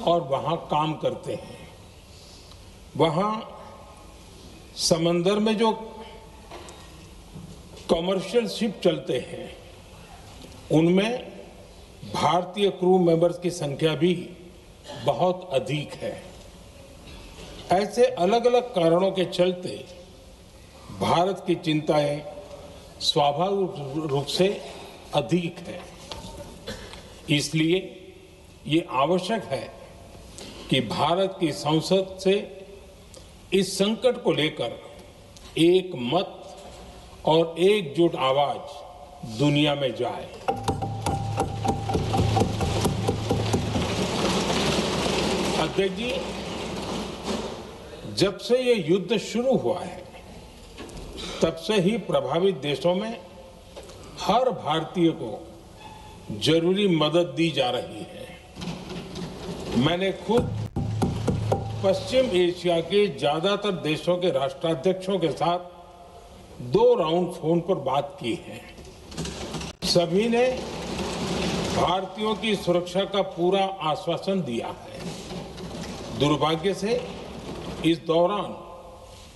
और वहां काम करते हैं। वहां समंदर में जो कमर्शियल शिप चलते हैं उनमें भारतीय क्रू मेंबर्स की संख्या भी बहुत अधिक है। ऐसे अलग अलग कारणों के चलते भारत की चिंताएं स्वाभाविक रूप से अधिक है। इसलिए ये आवश्यक है कि भारत की संसद से इस संकट को लेकर एक मत और एकजुट आवाज दुनिया में जाए। अध्यक्ष जी, जब से ये युद्ध शुरू हुआ है तब से ही प्रभावित देशों में हर भारतीय को जरूरी मदद दी जा रही है। मैंने खुद पश्चिम एशिया के ज्यादातर देशों के राष्ट्राध्यक्षों के साथ 2 राउंड फोन पर बात की है। सभी ने भारतीयों की सुरक्षा का पूरा आश्वासन दिया है। दुर्भाग्य से इस दौरान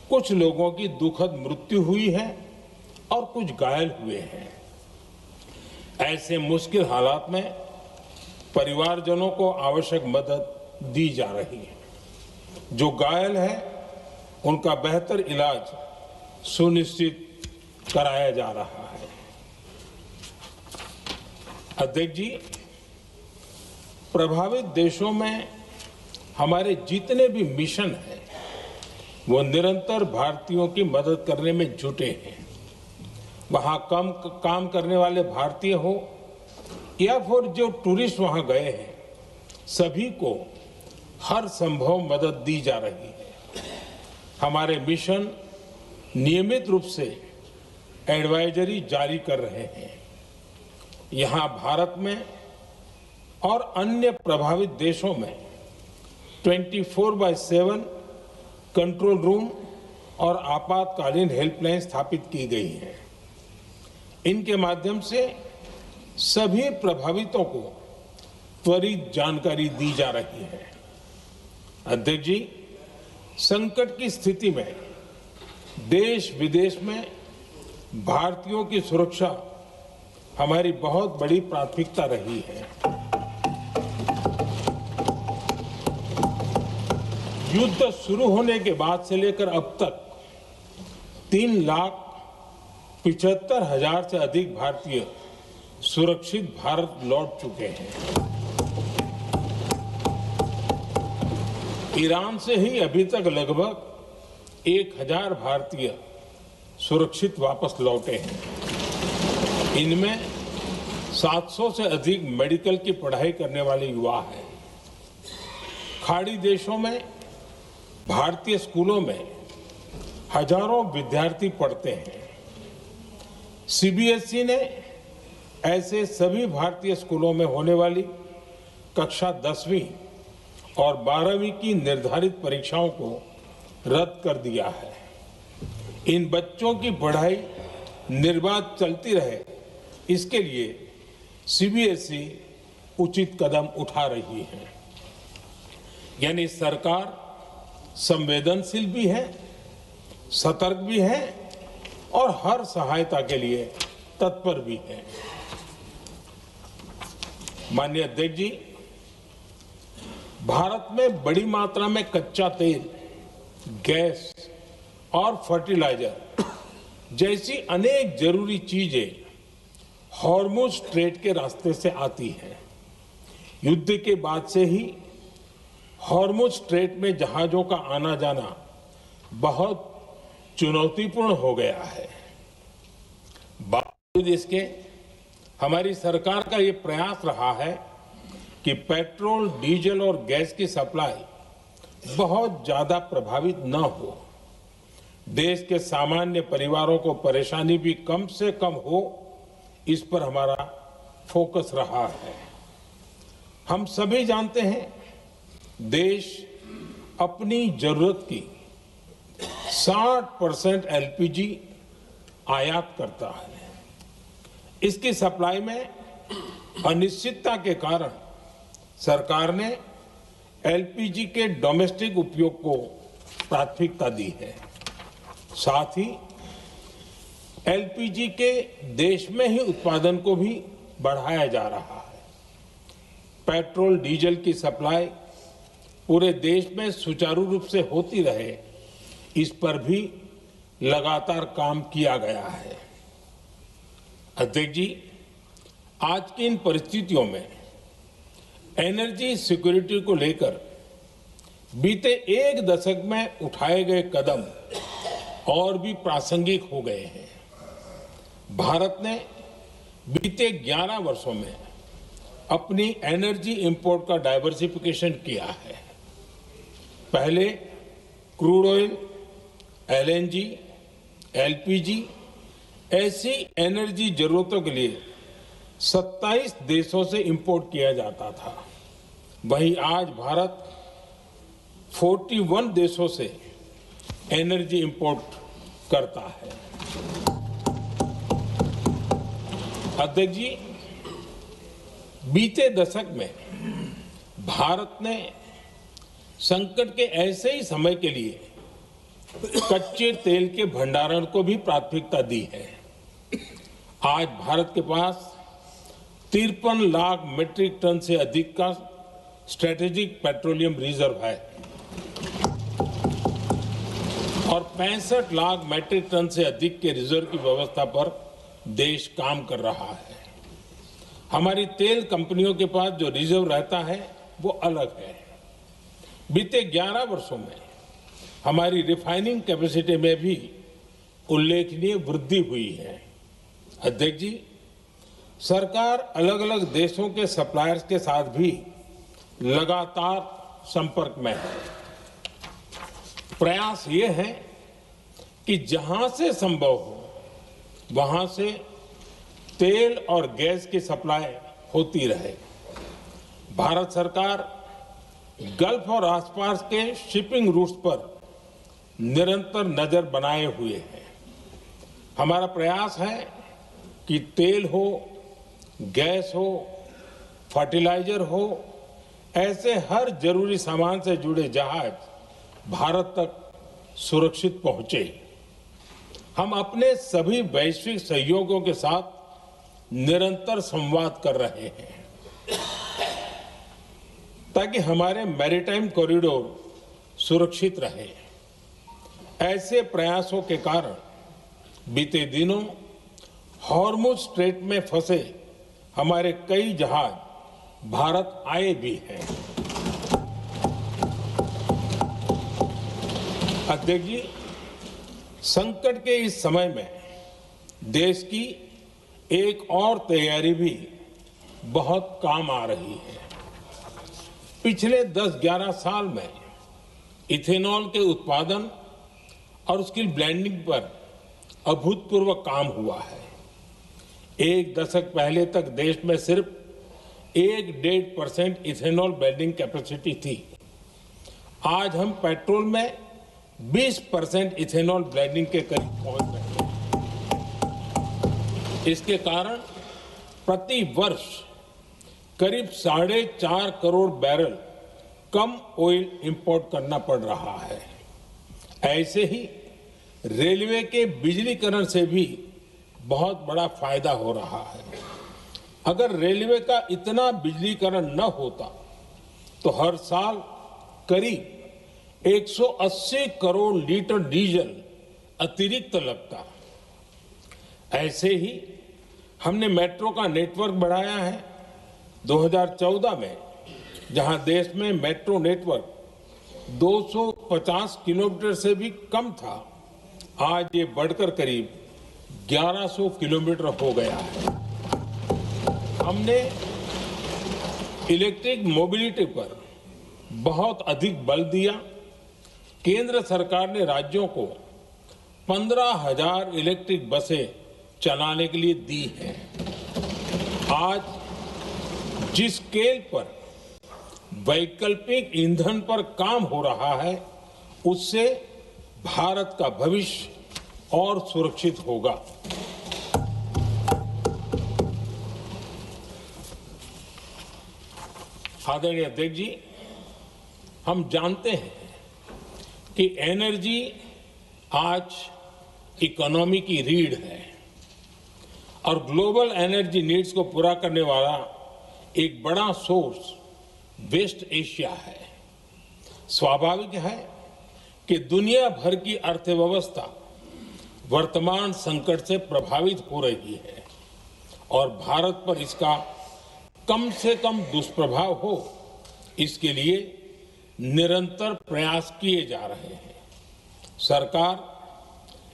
कुछ लोगों की दुखद मृत्यु हुई है और कुछ घायल हुए हैं। ऐसे मुश्किल हालात में परिवारजनों को आवश्यक मदद दी जा रही है। जो घायल है उनका बेहतर इलाज सुनिश्चित कराया जा रहा है। अध्यक्ष जी, प्रभावित देशों में हमारे जितने भी मिशन हैं वो निरंतर भारतीयों की मदद करने में जुटे हैं। वहां काम करने वाले भारतीय हो या फिर जो टूरिस्ट वहां गए हैं, सभी को हर संभव मदद दी जा रही है। हमारे मिशन नियमित रूप से एडवाइजरी जारी कर रहे हैं। यहां भारत में और अन्य प्रभावित देशों में 24/7 कंट्रोल रूम और आपातकालीन हेल्पलाइन स्थापित की गई है। इनके माध्यम से सभी प्रभावितों को त्वरित जानकारी दी जा रही है। अध्यक्ष जी, संकट की स्थिति में देश विदेश में भारतीयों की सुरक्षा हमारी बहुत बड़ी प्राथमिकता रही है। युद्ध शुरू होने के बाद से लेकर अब तक 3,75,000 से अधिक भारतीय सुरक्षित भारत लौट चुके हैं। ईरान से ही अभी तक लगभग 1,000 भारतीय सुरक्षित वापस लौटे हैं। इनमें 700 से अधिक मेडिकल की पढ़ाई करने वाले युवा हैं। खाड़ी देशों में भारतीय स्कूलों में हजारों विद्यार्थी पढ़ते हैं। सीबीएसई ने ऐसे सभी भारतीय स्कूलों में होने वाली कक्षा 10वीं और 12वीं की निर्धारित परीक्षाओं को रद्द कर दिया है। इन बच्चों की पढ़ाई निर्बाध चलती रहे, इसके लिए सीबीएसई उचित कदम उठा रही है। यानी सरकार संवेदनशील भी है, सतर्क भी है और हर सहायता के लिए तत्पर भी है। माननीय अध्यक्ष जी, भारत में बड़ी मात्रा में कच्चा तेल, गैस और फर्टिलाइजर जैसी अनेक जरूरी चीजें हॉर्मुज स्ट्रेट के रास्ते से आती हैं। युद्ध के बाद से ही हॉर्मुज स्ट्रेट में जहाजों का आना जाना बहुत चुनौतीपूर्ण हो गया है। बावजूद इसके हमारी सरकार का ये प्रयास रहा है कि पेट्रोल, डीजल और गैस की सप्लाई बहुत ज्यादा प्रभावित न हो। देश के सामान्य परिवारों को परेशानी भी कम से कम हो, इस पर हमारा फोकस रहा है। हम सभी जानते हैं, देश अपनी जरूरत की 60% एलपीजी आयात करता है। इसकी सप्लाई में अनिश्चितता के कारण सरकार ने एलपीजी के डोमेस्टिक उपयोग को प्राथमिकता दी है। साथ ही एलपीजी के देश में ही उत्पादन को भी बढ़ाया जा रहा है। पेट्रोल डीजल की सप्लाई पूरे देश में सुचारू रूप से होती रहे, इस पर भी लगातार काम किया गया है। अध्यक्ष जी, आज की इन परिस्थितियों में एनर्जी सिक्योरिटी को लेकर बीते एक दशक में उठाए गए कदम और भी प्रासंगिक हो गए हैं। भारत ने बीते 11 वर्षों में अपनी एनर्जी इंपोर्ट का डाइवर्सिफिकेशन किया है। पहले क्रूड ऑयल, एलएनजी, एलपीजी ऐसी एनर्जी जरूरतों के लिए 27 देशों से इंपोर्ट किया जाता था। वहीं आज भारत 41 देशों से एनर्जी इंपोर्ट करता है। अध्यक्ष जी, बीते दशक में भारत ने संकट के ऐसे ही समय के लिए कच्चे तेल के भंडारण को भी प्राथमिकता दी है। आज भारत के पास 53 लाख मीट्रिक टन से अधिक का स्ट्रेटेजिक पेट्रोलियम रिजर्व है और 65 लाख मीट्रिक टन से अधिक के रिजर्व की व्यवस्था पर देश काम कर रहा है। हमारी तेल कंपनियों के पास जो रिजर्व रहता है वो अलग है। बीते 11 वर्षों में हमारी रिफाइनिंग कैपेसिटी में भी उल्लेखनीय वृद्धि हुई है। अध्यक्ष जी, सरकार अलग अलग देशों के सप्लायर्स के साथ भी लगातार संपर्क में है। प्रयास ये है कि जहां से संभव हो वहां से तेल और गैस की सप्लाई होती रहे। भारत सरकार गल्फ और आसपास के शिपिंग रूट्स पर निरंतर नजर बनाए हुए है। हमारा प्रयास है कि तेल हो, गैस हो, फर्टिलाइजर हो, ऐसे हर जरूरी सामान से जुड़े जहाज भारत तक सुरक्षित पहुंचे। हम अपने सभी वैश्विक सहयोगियों के साथ निरंतर संवाद कर रहे हैं ताकि हमारे मैरीटाइम कॉरिडोर सुरक्षित रहे। ऐसे प्रयासों के कारण बीते दिनों हॉर्मुज स्ट्रेट में फंसे हमारे कई जहाज भारत आए भी हैं। अध्यक्ष जी, संकट के इस समय में देश की एक और तैयारी भी बहुत काम आ रही है। पिछले 10-11 साल में इथेनॉल के उत्पादन और उसकी ब्लेंडिंग पर अभूतपूर्व काम हुआ है। एक दशक पहले तक देश में सिर्फ 1-1.5% इथेनॉल ब्लेंडिंग कैपेसिटी थी। आज हम पेट्रोल में 20% इथेनॉल ब्लेंडिंग के करीब पहुंच रहे हैं। इसके कारण प्रति वर्ष करीब 4.5 करोड़ बैरल कम ऑयल इंपोर्ट करना पड़ रहा है। ऐसे ही रेलवे के बिजलीकरण से भी बहुत बड़ा फायदा हो रहा है। अगर रेलवे का इतना बिजलीकरण न होता तो हर साल करीब 180 करोड़ लीटर डीजल अतिरिक्त लगता। ऐसे ही हमने मेट्रो का नेटवर्क बढ़ाया है। 2014 में जहां देश में मेट्रो नेटवर्क 250 किलोमीटर से भी कम था, आज ये बढ़कर करीब 1100 किलोमीटर हो गया है। हमने इलेक्ट्रिक मोबिलिटी पर बहुत अधिक बल दिया। केंद्र सरकार ने राज्यों को 15,000 इलेक्ट्रिक बसें चलाने के लिए दी है। आज जिस स्केल पर वैकल्पिक ईंधन पर काम हो रहा है, उससे भारत का भविष्य और सुरक्षित होगा। आदरणीय अध्यक्ष जी, हम जानते हैं कि एनर्जी आज इकोनॉमी की रीढ़ है और ग्लोबल एनर्जी नीड्स को पूरा करने वाला एक बड़ा सोर्स वेस्ट एशिया है। स्वाभाविक है कि दुनिया भर की अर्थव्यवस्था वर्तमान संकट से प्रभावित हो रही है और भारत पर इसका कम से कम दुष्प्रभाव हो, इसके लिए निरंतर प्रयास किए जा रहे हैं। सरकार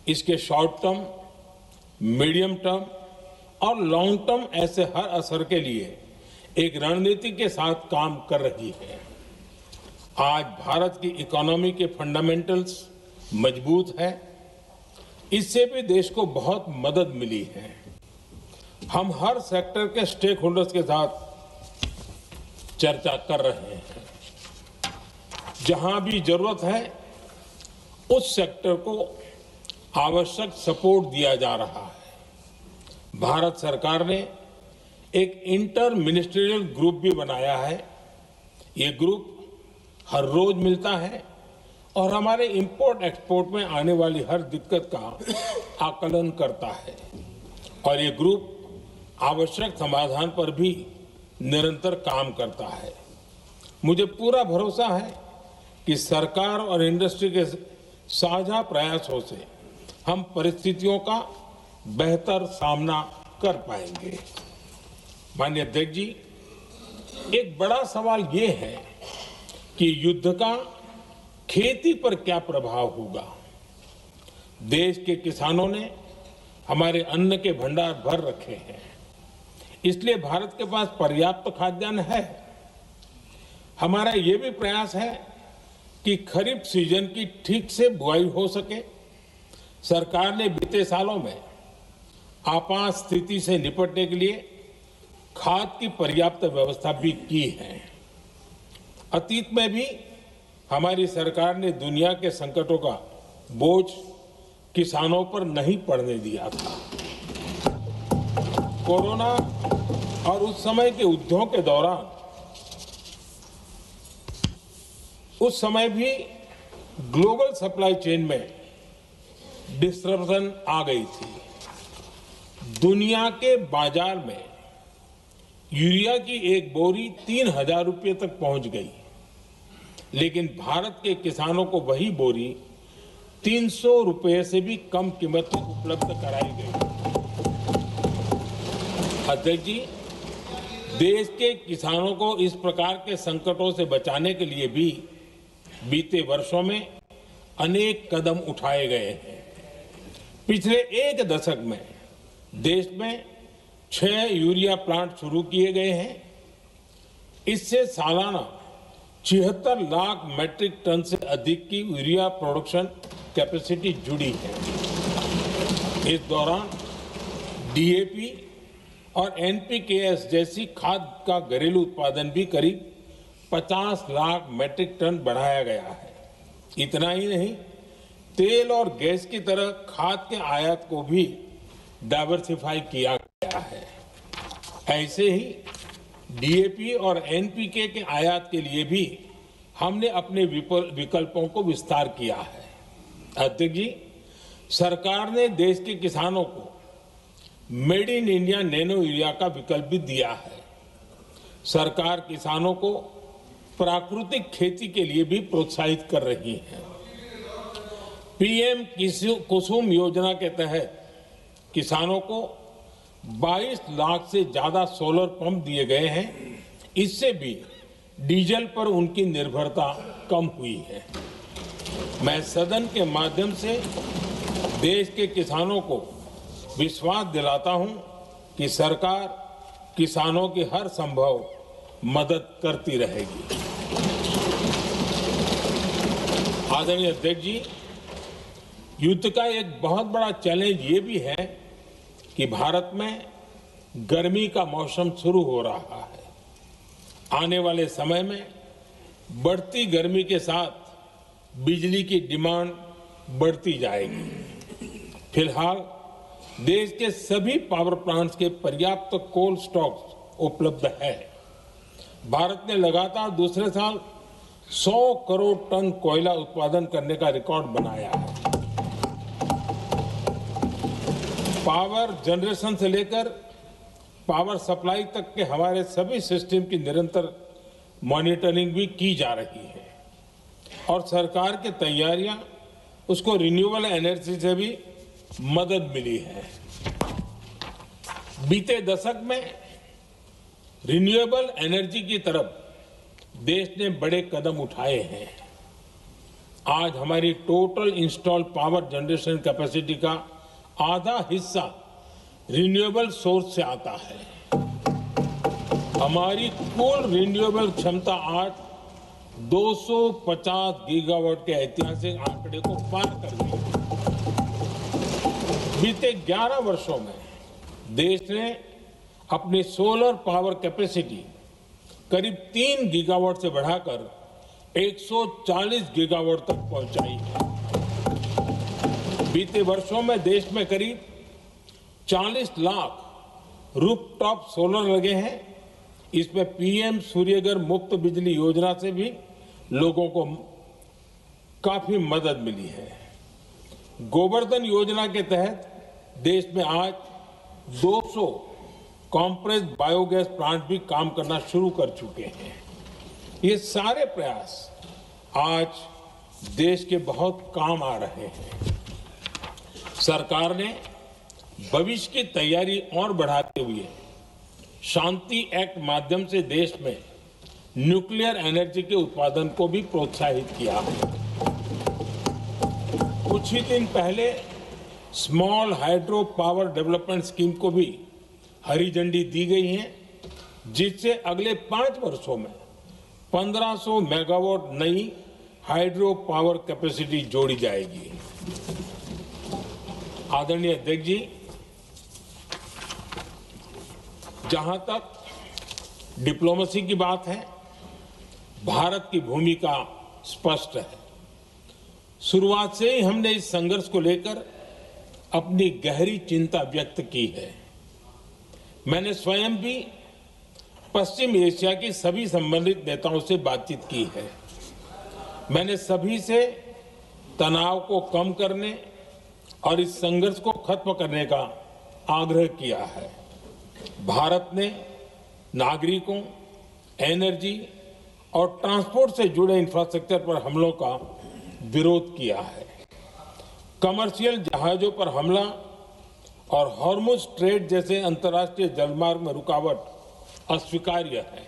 इसके शॉर्ट टर्म, मीडियम टर्म और लॉन्ग टर्म ऐसे हर असर के लिए एक रणनीति के साथ काम कर रही है। आज भारत की इकोनॉमी के फंडामेंटल्स मजबूत है, इससे भी देश को बहुत मदद मिली है। हम हर सेक्टर के स्टेक होल्डर्स के साथ चर्चा कर रहे हैं। जहां भी जरूरत है उस सेक्टर को आवश्यक सपोर्ट दिया जा रहा है। भारत सरकार ने एक इंटर मिनिस्ट्रियल ग्रुप भी बनाया है। ये ग्रुप हर रोज मिलता है और हमारे इंपोर्ट एक्सपोर्ट में आने वाली हर दिक्कत का आकलन करता है और ये ग्रुप आवश्यक समाधान पर भी निरंतर काम करता है। मुझे पूरा भरोसा है कि सरकार और इंडस्ट्री के साझा प्रयासों से हम परिस्थितियों का बेहतर सामना कर पाएंगे। माननीय अध्यक्ष जी, एक बड़ा सवाल ये है कि युद्ध का खेती पर क्या प्रभाव होगा। देश के किसानों ने हमारे अन्न के भंडार भर रखे हैं, इसलिए भारत के पास पर्याप्त खाद्यान्न है। हमारा ये भी प्रयास है कि खरीफ सीजन की ठीक से बुआई हो सके। सरकार ने बीते सालों में आपात स्थिति से निपटने के लिए खाद की पर्याप्त व्यवस्था भी की है। अतीत में भी हमारी सरकार ने दुनिया के संकटों का बोझ किसानों पर नहीं पड़ने दिया था। कोरोना और उस समय के युद्धों के दौरान उस समय भी ग्लोबल सप्लाई चेन में डिस्ट्रप्शन आ गई थी। दुनिया के बाजार में यूरिया की एक बोरी 3,000 रुपये तक पहुंच गई, लेकिन भारत के किसानों को वही बोरी 300 रुपये से भी कम कीमत में उपलब्ध कराई गई। अध्यक्ष जी, देश के किसानों को इस प्रकार के संकटों से बचाने के लिए भी बीते वर्षों में अनेक कदम उठाए गए हैं। पिछले एक दशक में देश में 6 यूरिया प्लांट शुरू किए गए हैं। इससे सालाना 76 लाख मैट्रिक टन से अधिक की यूरिया प्रोडक्शन कैपेसिटी जुड़ी है। इस दौरान डीएपी और एनपीकेएस जैसी खाद का घरेलू उत्पादन भी करीब 50 लाख मैट्रिक टन बढ़ाया गया है। इतना ही नहीं, तेल और गैस की तरह खाद के आयात को भी डाइवर्सिफाई किया गया है। ऐसे ही डीएपी और एनपीके के आयात के लिए भी हमने अपने विकल्पों को विस्तार किया है। अध्यक्ष जी, सरकार ने देश के किसानों को made in India nano urea का विकल्प भी दिया है। सरकार किसानों को प्राकृतिक खेती के लिए भी प्रोत्साहित कर रही है। पीएम कुसुम योजना के तहत किसानों को 22 लाख से ज्यादा सोलर पंप दिए गए हैं। इससे भी डीजल पर उनकी निर्भरता कम हुई है। मैं सदन के माध्यम से देश के किसानों को विश्वास दिलाता हूं कि सरकार किसानों की हर संभव मदद करती रहेगी। आदरणीय अध्यक्ष जी, युद्ध का एक बहुत बड़ा चैलेंज ये भी है कि भारत में गर्मी का मौसम शुरू हो रहा है। आने वाले समय में बढ़ती गर्मी के साथ बिजली की डिमांड बढ़ती जाएगी। फिलहाल देश के सभी पावर प्लांट्स के पर्याप्त कोल स्टॉक्स उपलब्ध है। भारत ने लगातार दूसरे साल 100 करोड़ टन कोयला उत्पादन करने का रिकॉर्ड बनाया है। पावर जनरेशन से लेकर पावर सप्लाई तक के हमारे सभी सिस्टम की निरंतर मॉनिटरिंग भी की जा रही है और सरकार की तैयारियां उसको रिन्यूएबल एनर्जी से भी मदद मिली है। बीते दशक में रिन्यूएबल एनर्जी की तरफ देश ने बड़े कदम उठाए हैं। आज हमारी total installed power generation capacity का आधा हिस्सा रिन्यूएबल सोर्स से आता है। हमारी कुल रिन्यूएबल क्षमता आज 250 गीगावाट के ऐतिहासिक आंकड़े को पार कर गई है। बीते 11 वर्षों में देश ने अपनी सोलर पावर कैपेसिटी करीब 3 गीगावाट से बढ़ाकर 140 गीगावाट तक पहुंचाई है। बीते वर्षों में देश में करीब 40 लाख रूफटॉप सोलर लगे हैं। इसमें पीएम सूर्यघर मुफ्त बिजली योजना से भी लोगों को काफी मदद मिली है। गोवर्धन योजना के तहत देश में आज 200 कॉम्प्रेस्ड बायोगैस प्लांट भी काम करना शुरू कर चुके हैं। ये सारे प्रयास आज देश के बहुत काम आ रहे हैं। सरकार ने भविष्य की तैयारी और बढ़ाते हुए शांति एक्ट माध्यम से देश में न्यूक्लियर एनर्जी के उत्पादन को भी प्रोत्साहित किया है। कुछ ही दिन पहले small hydro power development scheme को भी हरी झंडी दी गई है, जिससे अगले 5 वर्षों में 1500 मेगावाट नई हाइड्रो पावर कैपेसिटी जोड़ी जाएगी। आदरणीय अध्यक्ष जी, जहां तक डिप्लोमेसी की बात है, भारत की भूमिका स्पष्ट है। शुरुआत से ही हमने इस संघर्ष को लेकर अपनी गहरी चिंता व्यक्त की है। मैंने स्वयं भी पश्चिम एशिया की सभी संबंधित नेताओं से बातचीत की है। मैंने सभी से तनाव को कम करने और इस संघर्ष को खत्म करने का आग्रह किया है। भारत ने नागरिकों, एनर्जी और ट्रांसपोर्ट से जुड़े इंफ्रास्ट्रक्चर पर हमलों का विरोध किया है। कमर्शियल जहाजों पर हमला और हॉर्मुज स्ट्रेट जैसे अंतर्राष्ट्रीय जलमार्ग में रुकावट अस्वीकार्य है।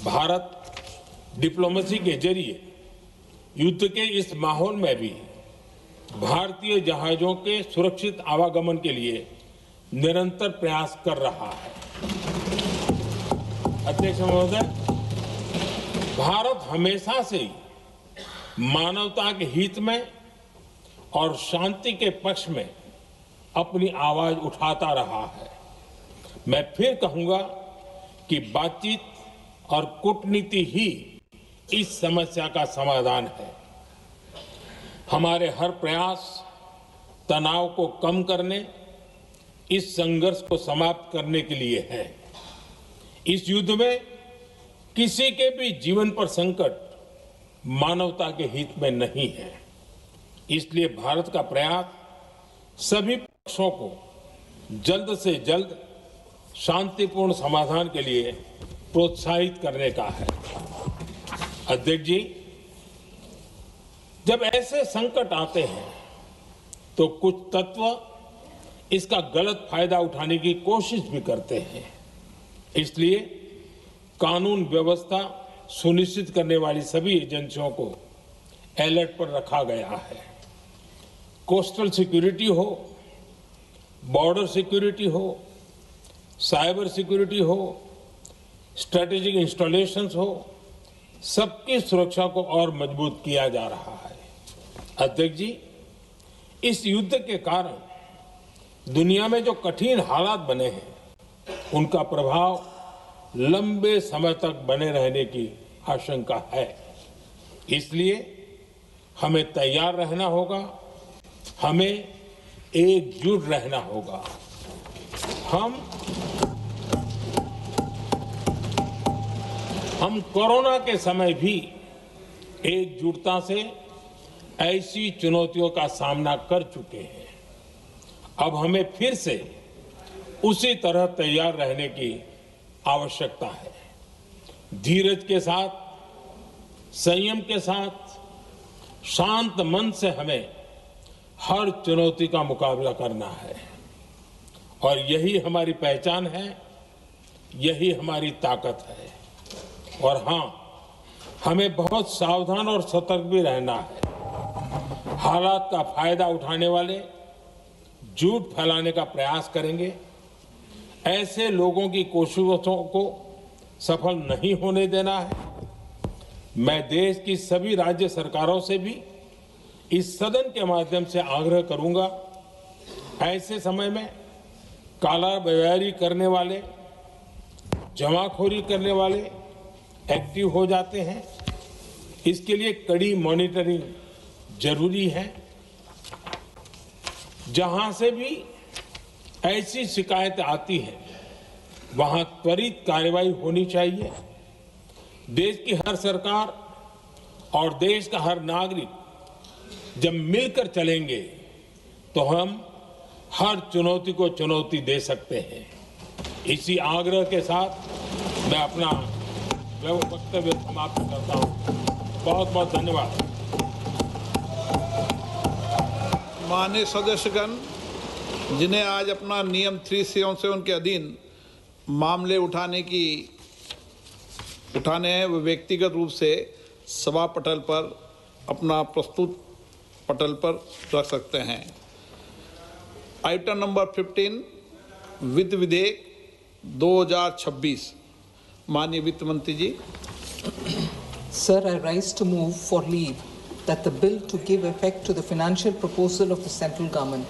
भारत डिप्लोमेसी के जरिए युद्ध के इस माहौल में भी भारतीय जहाजों के सुरक्षित आवागमन के लिए निरंतर प्रयास कर रहा है। अध्यक्ष महोदय, भारत हमेशा से ही मानवता के हित में और शांति के पक्ष में अपनी आवाज उठाता रहा है। मैं फिर कहूंगा कि बातचीत और कूटनीति ही इस समस्या का समाधान है। हमारे हर प्रयास तनाव को कम करने, इस संघर्ष को समाप्त करने के लिए है। इस युद्ध में किसी के भी जीवन पर संकट मानवता के हित में नहीं है। इसलिए भारत का प्रयास सभी पक्षों को जल्द से जल्द शांतिपूर्ण समाधान के लिए प्रोत्साहित करने का है। अध्यक्ष जी, जब ऐसे संकट आते हैं तो कुछ तत्व इसका गलत फायदा उठाने की कोशिश भी करते हैं। इसलिए कानून व्यवस्था सुनिश्चित करने वाली सभी एजेंसियों को अलर्ट पर रखा गया है। कोस्टल सिक्योरिटी हो, बॉर्डर सिक्योरिटी हो, साइबर सिक्योरिटी हो, स्ट्रेटेजिक इंस्टॉलेशंस हो, सबकी सुरक्षा को और मजबूत किया जा रहा है। अध्यक्ष जी, इस युद्ध के कारण दुनिया में जो कठिन हालात बने हैं, उनका प्रभाव लंबे समय तक बने रहने की आशंका है। इसलिए हमें तैयार रहना होगा, हमें एकजुट रहना होगा। हम कोरोना के समय भी एकजुटता से ऐसी चुनौतियों का सामना कर चुके हैं। अब हमें फिर से उसी तरह तैयार रहने की आवश्यकता है। धीरज के साथ, संयम के साथ, शांत मन से हमें हर चुनौती का मुकाबला करना है और यही हमारी पहचान है, यही हमारी ताकत है। और हां, हमें बहुत सावधान और सतर्क भी रहना है। हालात का फायदा उठाने वाले झूठ फैलाने का प्रयास करेंगे, ऐसे लोगों की कोशिशों को सफल नहीं होने देना है। मैं देश की सभी राज्य सरकारों से भी इस सदन के माध्यम से आग्रह करूंगा, ऐसे समय में कालाबाजारी करने वाले, जमाखोरी करने वाले एक्टिव हो जाते हैं। इसके लिए कड़ी मॉनिटरिंग जरूरी है। जहां से भी ऐसी शिकायतें आती हैं, वहां त्वरित कार्रवाई होनी चाहिए। देश की हर सरकार और देश का हर नागरिक जब मिलकर चलेंगे तो हम हर चुनौती को चुनौती दे सकते हैं। इसी आग्रह के साथ मैं अपना वक्तव्य समाप्त करता हूं। बहुत बहुत धन्यवाद। माननीय सदस्यगण, जिन्हें आज अपना नियम 377 के अधीन मामले उठाने हैं, वे व्यक्तिगत रूप से सभा पटल पर अपना प्रस्तुत पटल पर रख सकते हैं। आइटम नंबर 15 वित्त विधेयक 2026। माननीय वित्त मंत्री जी। Sir, I rise to move for leave that the bill to give effect to the financial proposal of the central government